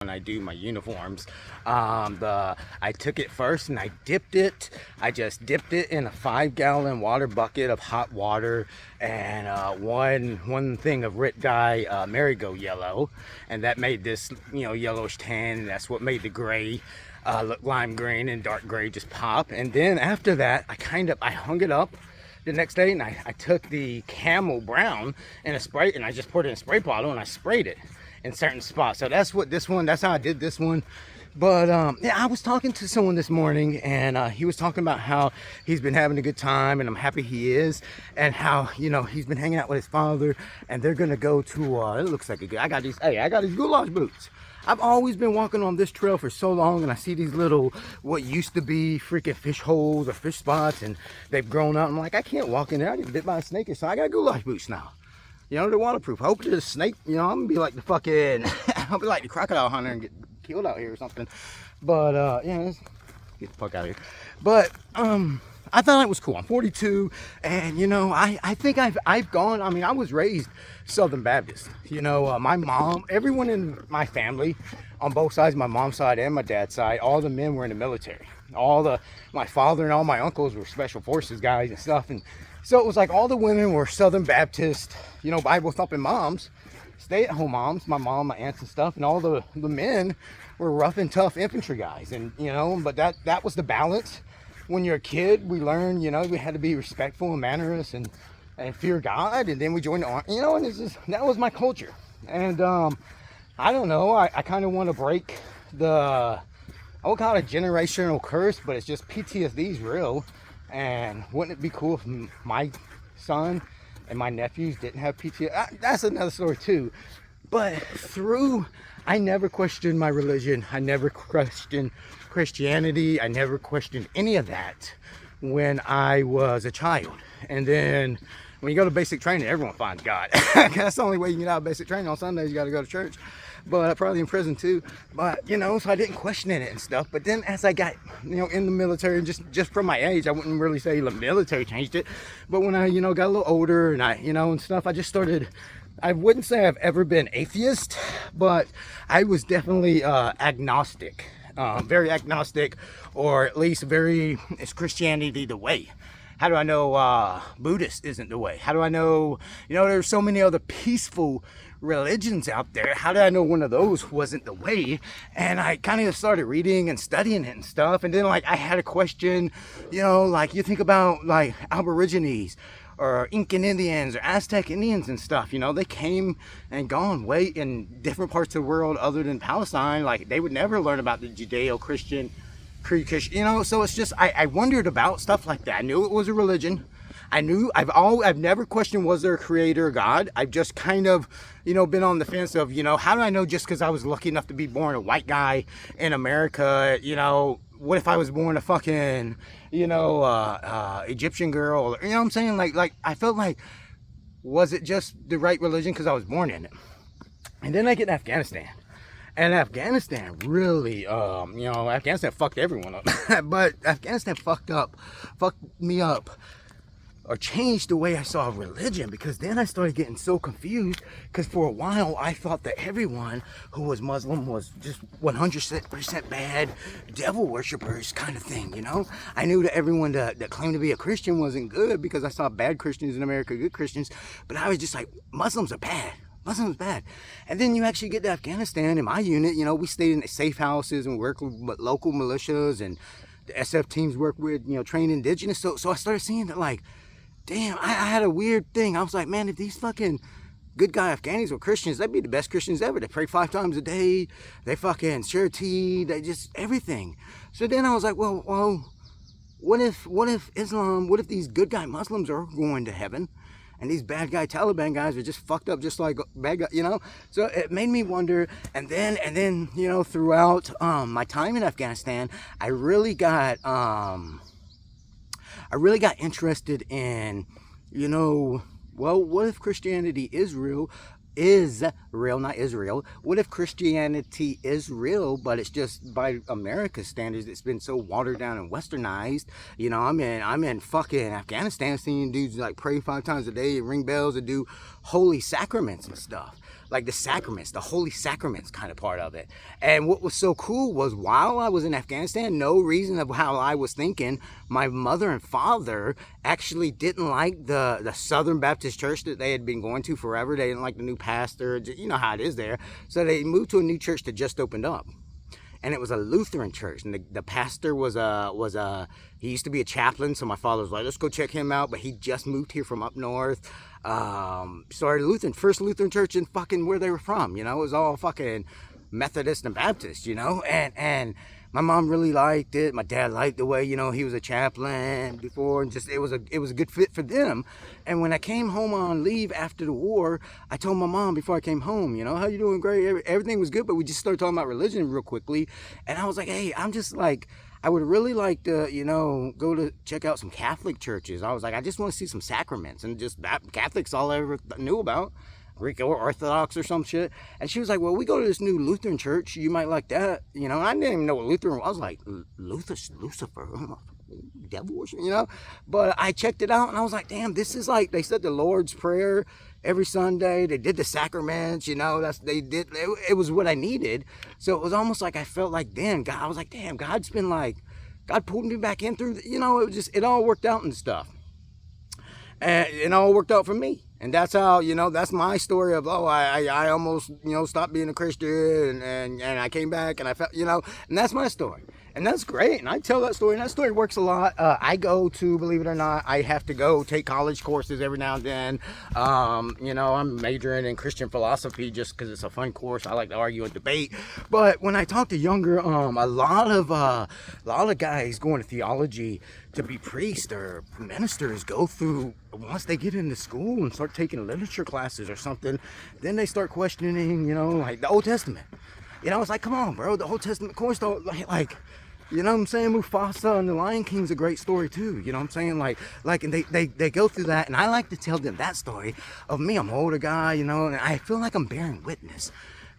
when I do my uniforms. I took it first and I dipped it. I just dipped it in a 5-gallon water bucket of hot water and one thing of Rit Dye Marigold yellow, and that made this yellowish tan. And that's what made the gray look lime green and dark gray just pop. And then after that, I hung it up the next day, and I took the Camel Brown and a spray, and I just poured it in a spray bottle and I sprayed it in certain spots. So that's how I did this one. But yeah, I was talking to someone this morning, and he was talking about how he's been having a good time, and I'm happy he is, and how he's been hanging out with his father, and they're gonna go to it looks like I got these goulash boots. I've always been walking on this trail for so long, and I see these little, what used to be freaking fish holes or fish spots, and they've grown up. I'm like, I can't walk in there. I get bit by a snake, so I got goulash boots now. They're waterproof. I hope there's a snake. I'm gonna be like the fucking, I'll be like the crocodile hunter and get killed out here or something. But yeah, let's get the fuck out of here. But I thought it was cool. I'm 42, and I think I've gone. I mean, I was raised Southern Baptist. My mom, everyone in my family, on both sides, my mom's side and my dad's side, all the men were in the military. My father and all my uncles were special forces guys and stuff, and so it was like all the women were Southern Baptist, Bible thumping moms, stay-at-home moms, my mom, my aunts and stuff, and all the men were rough and tough infantry guys. And but that was the balance. When you're a kid, we learn, we had to be respectful and mannerous and fear God, and then we joined the army, and that was my culture. And I don't know, I kind of want to break I would call it a generational curse, but it's just PTSD's real. And wouldn't it be cool if my son and my nephews didn't have PTSD? That's another story too. But I never questioned my religion. I never questioned Christianity. I never questioned any of that when I was a child. And then when you go to basic training, everyone finds God. That's the only way you can get out of basic training. On Sundays, you got to go to church. But probably in prison too. But so I didn't question it and stuff. But then as I got in the military, and just from my age, I wouldn't really say the military changed it. But when I got a little older and I and stuff, I just started. I wouldn't say I've ever been atheist, but I was definitely agnostic, very agnostic, or at least is Christianity the way? How do I know Buddhist isn't the way? How do I know, there's so many other peaceful religions out there. How did I know one of those wasn't the way? And I kind of started reading and studying it and stuff. And then I had a question, you think about Aborigines or Incan Indians or Aztec Indians and stuff, they came and gone way in different parts of the world other than Palestine. They would never learn about the Judeo-Christian creed, so it's just, I wondered about stuff like that. I knew it was a religion. I've never questioned, was there a creator or God? I've just kind of, been on the fence of, how do I know just because I was lucky enough to be born a white guy in America, what if I was born a fucking, Egyptian girl, what I'm saying? Like, I felt like, was it just the right religion because I was born in it? And then I get to Afghanistan. And Afghanistan really, Afghanistan fucked everyone up. But Afghanistan fucked me up, or changed the way I saw religion, because then I started getting so confused, because for a while I thought that everyone who was Muslim was just 100% bad, devil worshippers kind of thing, I knew that everyone that claimed to be a Christian wasn't good, because I saw bad Christians in America, good Christians, but I was just like, Muslims are bad. Muslims bad. And then you actually get to Afghanistan. In my unit, we stayed in safe houses and worked with local militias, and the SF teams work with, trained indigenous. So I started seeing that, damn, I had a weird thing. I was like, man, if these fucking good guy Afghanis were Christians, they'd be the best Christians ever. They pray 5 times a day. They fucking share tea. They just everything. So then I was like, well, what if Islam? What if these good guy Muslims are going to heaven? And these bad guy Taliban guys are just fucked up, just like bad guys, So it made me wonder. And then, throughout my time in Afghanistan, I really got interested in, well, what if Christianity is real, not Israel? What if Christianity is real, but it's just by America's standards, it's been so watered down and westernized? I'm in fucking Afghanistan seeing dudes pray 5 times a day and ring bells and do holy sacraments and stuff. like the sacraments, the holy sacraments kind of part of it. And what was so cool was while I was in Afghanistan, no reason of how I was thinking, my mother and father actually didn't like the Southern Baptist church that they had been going to forever. They didn't like the new pastor, you know how it is there. So they moved to a new church that just opened up. And it was a Lutheran church, and the pastor was he used to be a chaplain, so my father was like, let's go check him out, but he just moved here from up north. Started Lutheran, first Lutheran church in fucking where they were from, you know, it was all fucking Methodist and Baptist, you know, and my mom really liked it. My dad liked the way, you know, he was a chaplain before, and just it was a good fit for them. And when I came home on leave after the war, I told my mom before I came home, you know, how you doing? Great. Everything was good, but we just started talking about religion real quickly. And I was like, hey, I'm just like, I would really like to, you know, go to check out some Catholic churches. I was like, I just want to see some sacraments, and just that Catholics all I ever knew about. Greek or Orthodox or some shit. And she was like, well, we go to this new Lutheran church, you might like that, you know. I didn't even know what Lutheran was. I was like, Lucifer, devil worship, you know. But I checked it out, and I was like, damn, this is like, they said the Lord's Prayer every Sunday, they did the sacraments, you know, it was what I needed. So it was almost like I felt like then God, I was like, damn, God pulled me back in through you know, it all worked out and stuff. And it all worked out for me. And that's how, you know, that's my story of, I almost, you know, stopped being a Christian, and I came back, and I felt, you know, and that's my story. And that's great. And I tell that story, and that story works a lot. I go to, believe it or not, I have to go take college courses every now and then. You know, I'm majoring in Christian philosophy just because it's a fun course. I like to argue and debate. But when I talk to younger, a lot of guys going to theology to be priests or ministers go through, once they get into school and start taking literature classes or something, then they start questioning, you know, like the Old Testament. You know, it's like, come on, bro, the Old Testament course don't, like, you know what I'm saying? Mufasa and the Lion King's a great story too. You know what I'm saying? Like, and they go through that, and I like to tell them that story of me. I'm an older guy, you know, and I feel like I'm bearing witness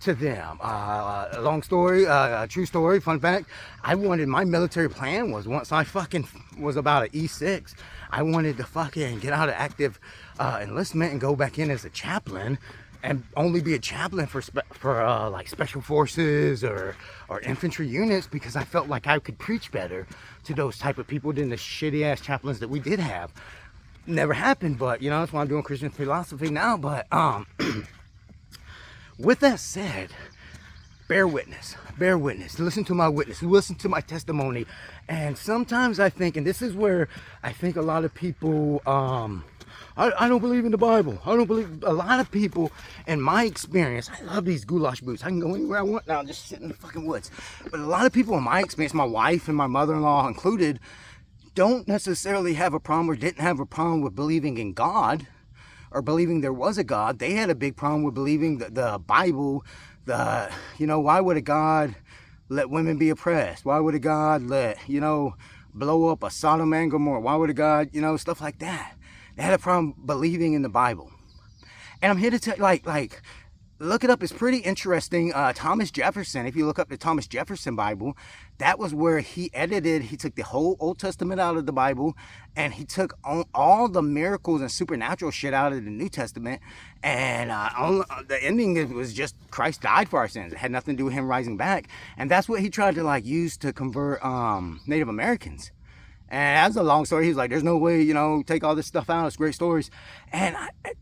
to them. A long story, a true story, fun fact. My military plan was, once I fucking was about an E6, I wanted to fucking get out of active enlistment and go back in as a chaplain, and only be a chaplain for like special forces or infantry units, because I felt like I could preach better to those type of people than the shitty ass chaplains that we did have. Never happened, but you know, that's why I'm doing Christian philosophy now. But with that said, bear witness, listen to my witness, listen to my testimony. And sometimes I think, and this is where I think a lot of people, I don't believe in the Bible. I don't believe, a lot of people, in my experience, I love these goulash boots. I can go anywhere I want now, just sit in the fucking woods. But a lot of people in my experience, my wife and my mother-in-law included, don't necessarily have a problem, or didn't have a problem with believing in God, or believing there was a God. They had a big problem with believing the Bible, you know, why would a God let women be oppressed? Why would a God let, you know, blow up a Sodom and Gomorrah? Why would a God, you know, stuff like that? They had a problem believing in the Bible. And I'm here to tell you, like, look it up. It's pretty interesting. Thomas Jefferson, if you look up the Thomas Jefferson Bible, that was where he took the whole Old Testament out of the Bible, and he took all the miracles and supernatural shit out of the New Testament, and the ending was just Christ died for our sins. It had nothing to do with him rising back. And that's what he tried to like use to convert Native Americans. And that's a long story. He's like, there's no way, you know, take all this stuff out. It's great stories. And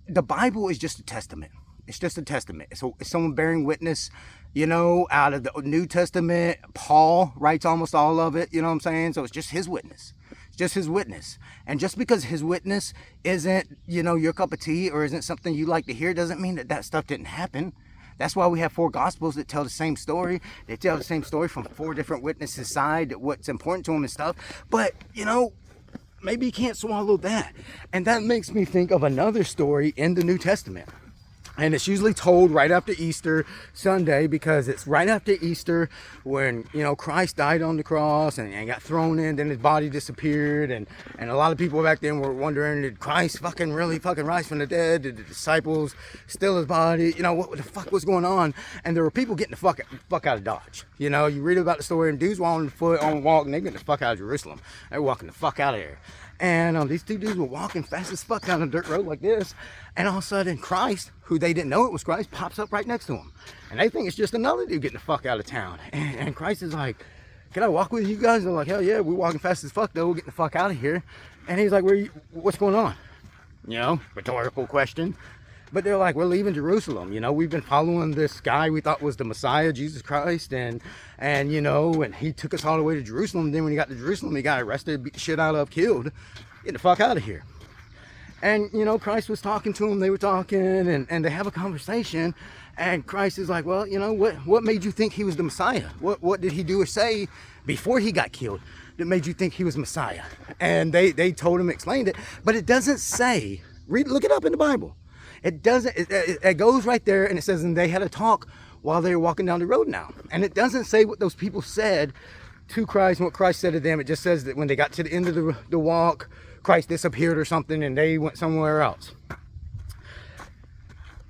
the Bible is just a testament. It's just a testament. It's someone bearing witness, you know, out of the New Testament. Paul writes almost all of it, you know what I'm saying? So it's just his witness. It's just his witness. And just because his witness isn't, you know, your cup of tea, or isn't something you like to hear, doesn't mean that stuff didn't happen. That's why we have 4 Gospels that tell the same story. They tell the same story from 4 different witnesses' side, what's important to them and stuff. But, you know, maybe you can't swallow that. And that makes me think of another story in the New Testament. And it's usually told right after Easter Sunday, because it's right after Easter when, you know, Christ died on the cross and got thrown in, then his body disappeared. And a lot of people back then were wondering, did Christ really rise from the dead? Did the disciples steal his body? You know, what the fuck was going on? And there were people getting the fuck out of Dodge. You know, you read about the story, and dudes walking on foot on a walk, and they getting the fuck out of Jerusalem. They're walking the fuck out of there. And these two dudes were walking fast as fuck down a dirt road like this, and all of a sudden Christ, who they didn't know it was Christ, pops up right next to them, and they think it's just another dude getting the fuck out of town. And Christ is like, "Can I walk with you guys?" And they're like, "Hell yeah, we're walking fast as fuck though, we're getting the fuck out of here." And he's like, "What's going on?" You know, rhetorical question. But they're like, "We're leaving Jerusalem. You know, we've been following this guy we thought was the Messiah, Jesus Christ, and you know, and he took us all the way to Jerusalem. Then when he got to Jerusalem, he got arrested, beat the shit out of, killed. Get the fuck out of here." And you know, Christ was talking to them. They were talking, and they have a conversation. And Christ is like, "Well, you know, what made you think he was the Messiah? What did he do or say before he got killed that made you think he was Messiah?" And they told him, explained it, but it doesn't say. Look it up in the Bible. It doesn't, it goes right there, and it says, and they had a talk while they were walking down the road now. And it doesn't say what those people said to Christ and what Christ said to them. It just says that when they got to the end of the walk, Christ disappeared or something, and they went somewhere else.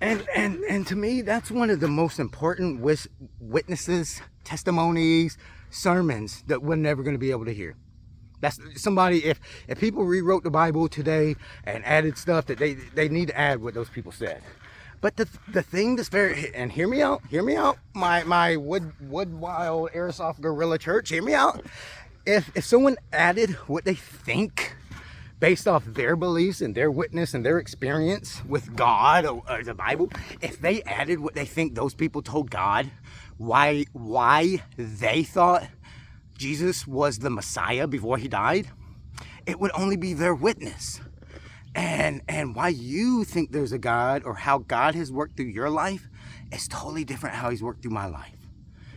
And to me, that's one of the most important witnesses, testimonies, sermons that we're never going to be able to hear. That's somebody, if people rewrote the Bible today and added stuff, that they need to add what those people said. But the thing that's very, and hear me out, my Wood-Wild Airsoft Guerrilla Church, hear me out. If someone added what they think based off their beliefs and their witness and their experience with God or the Bible, if they added what they think those people told God, why they thought Jesus was the Messiah before he died, it would only be their witness. And why you think there's a God or how God has worked through your life is totally different how he's worked through my life.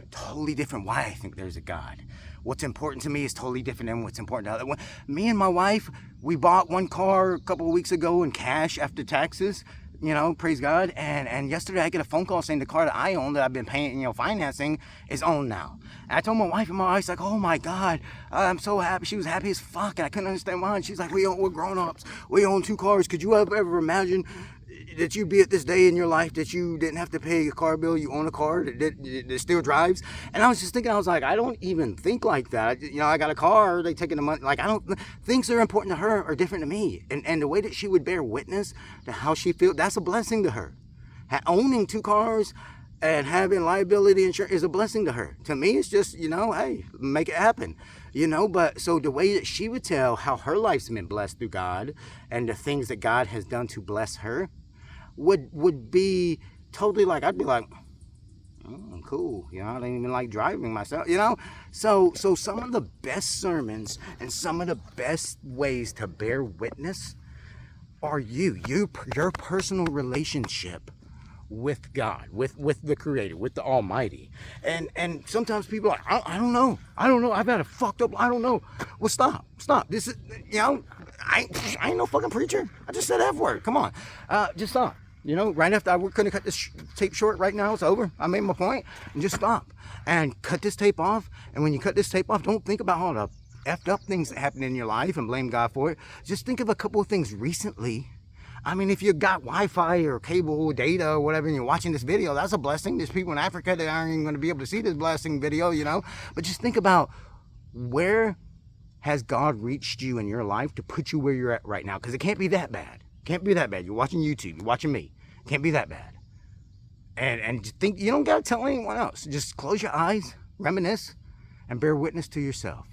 Totally different why I think there's a God. What's important to me is totally different than what's important to other one. Me and my wife, we bought one car a couple of weeks ago in cash after taxes. You know, praise God. And yesterday I get a phone call saying the car that I own, that I've been paying, you know, financing, is owned now. And I told my wife, and my wife's like, "Oh my God, I'm so happy." She was happy as fuck, and I couldn't understand why. And she's like, we're grown-ups. We own 2 cars. Could you ever imagine that you'd be at this day in your life that you didn't have to pay a car bill? You own a car that still drives. And I was just thinking, I was like, I don't even think like that. You know, I got a car, they taking the money. Like, I don't, things that are important to her are different to me. And the way that she would bear witness to how she feels, that's a blessing to her. Owning 2 cars and having liability insurance is a blessing to her. To me, it's just, you know, hey, make it happen. You know, but so the way that she would tell how her life's been blessed through God and the things that God has done to bless her would be totally like, I'd be like, "Oh, cool, you know, I don't even like driving myself," you know. So some of the best sermons and some of the best ways to bear witness are your personal relationship with God, with the Creator, with the Almighty. And sometimes people are like, I don't know, I've had a fucked up, I don't know. Well, stop. This is, you know, I ain't no fucking preacher. I just said F word. Come on, just stop. You know, right after I couldn't cut this tape short right now, it's over. I made my point, and just stop and cut this tape off. And when you cut this tape off, don't think about all the effed up things that happened in your life and blame God for it. Just think of a couple of things recently. I mean, if you got Wi-Fi or cable data or whatever, and you're watching this video, that's a blessing. There's people in Africa that aren't even going to be able to see this blessing video, you know. But just think about, where has God reached you in your life to put you where you're at right now? Because it can't be that bad. Can't be that bad. You're watching YouTube. You're watching me. Can't be that bad. And just think, you don't got to tell anyone else. Just close your eyes, reminisce, and bear witness to yourself.